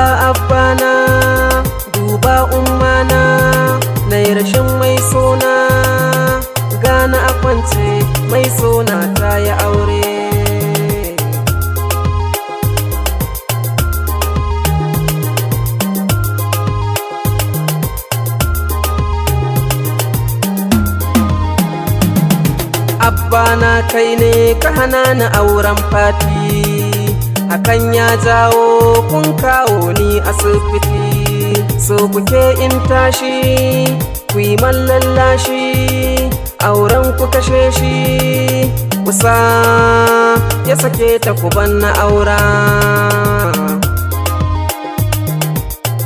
duba abbana, duba ummana, na yi rashin mai sona, gana a kwance mai sona ta yi aure. Abbana kai ne ka hana ni auren Fati, hakan ya jawo kun kawo ni asibiti. So kuke in tashi ku yi lallashi, auren ku kashe shi, kusa ya sake ta ku banna aura.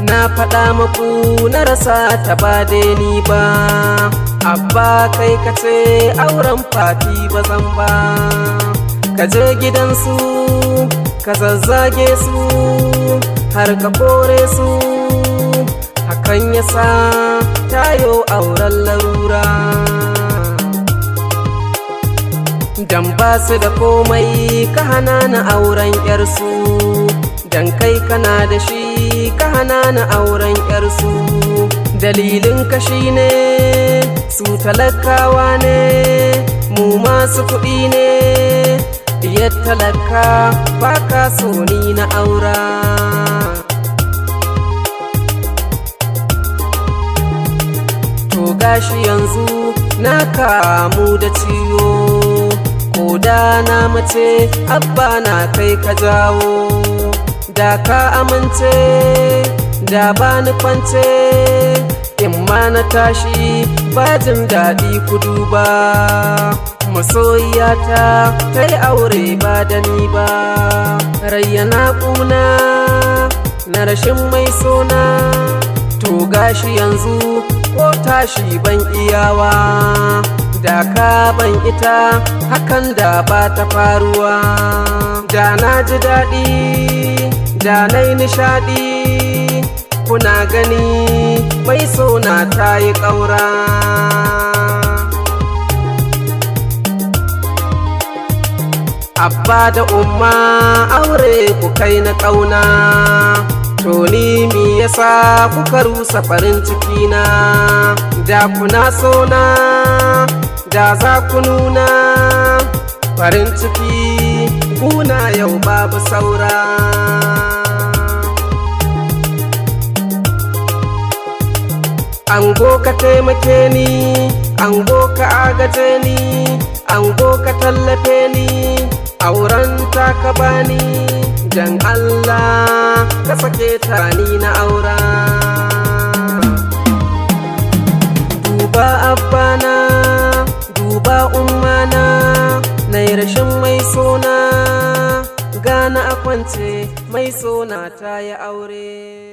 Na faɗa maku na rasa ta ba ni ba, abba kai ka ce auren Fati ba zan ba. Ka je gidansu ka zazzage su har ka kore su, hakan yasa tayo auren larura. Dan ba su da komai ka hana na auren yarsu, dan kai kana da shi ka hana na auren yarsu. Dalilin ka shine su talakawa ne, mu masu kuɗi ne, diyar talaka ba ka so ni na aura. To gashi yanzu na kamu da ciwo, ko da na mace abba na kai ka jawo. Da ka amince da ba ni kwance, in ma na tashi ba jin daɗi ku duba. Masoyiyata ta yi aure ba da ni ba, rayyana ƙuna na rashin mai sona. To gashi yanzu ko tashi ban iyawa, da ka ban ita hakan da ba ta faruwa. Da na ji daɗi da na yi nishaɗi, kuna gani mai sona ta yi ƙaura. Abba da umma aure ku kai na ƙauna, to ni mi yasa kuka rusa farin cikina. Da kuna sona da za ku nuna farin ciki guna yau babu saura. Ango ka taimake ni, ango ka agaje ni, ango ka tallafe ni, auren ta ka bani, dan Allah ka sake ta ni na aura. Duba abbana, duba ummana, na yi rashin mai sona, gana a kwance mai sona ta yi aure.